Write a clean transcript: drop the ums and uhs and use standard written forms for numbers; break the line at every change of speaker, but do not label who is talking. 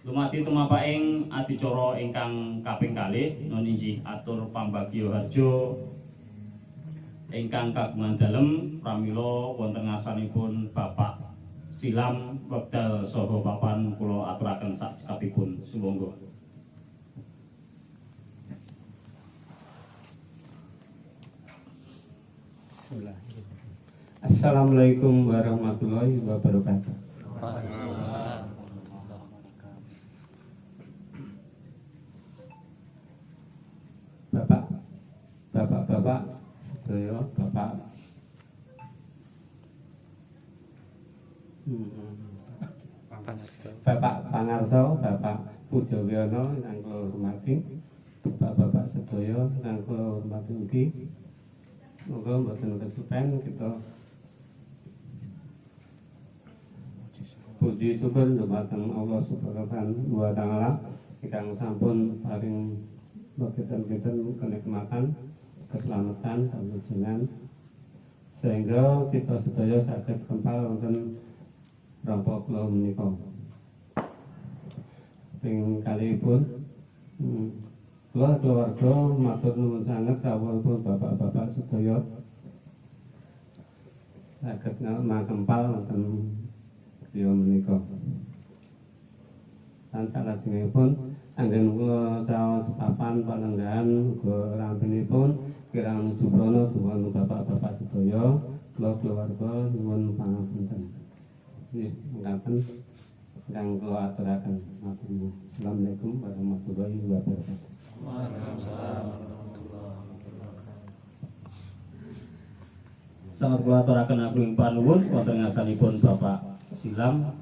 Lumati tumapaing adicara ingkang kaping kalih nun inggih atur pambagya harja ingkang kagungan dalem pramila wonten ngarsanipun Bapak Silam wekdal saha papan kula aturaken sak cekapipun sumangga.
Assalamualaikum warahmatullahi wabarakatuh. Bapak, sedaya Bapak Pangarso, Bapak Pujawiono ingkang kula hormati, Bapak-bapak sedaya ingkang kula hormati ugi. Moga mboten kesupen kita puji syukur dumateng Allah Subhanahu wa taala ingkang sampun paring kinten kenikmatan, keselamatan, kalujengan sehingga kita sedaya saged kempal wonten rangka kula menika. Ping kalihipun kula keluarga matur nuwun sanget kawula bapak-bapak sedaya saged makempal wonten griya menika. Lan salajengipun anggen kula caos papan panenggahan uga rampinipun kirang jubrana dumateng bapak-bapak sedaya kula keluarga nyuwun pangapunten. Nggih, mekaten ingkang kula aturaken. Assalamualaikum warahmatullahi wabarakatuh.
Sangat kula aturaken agunging panuwun wonten ngarsanipun Bapak Silam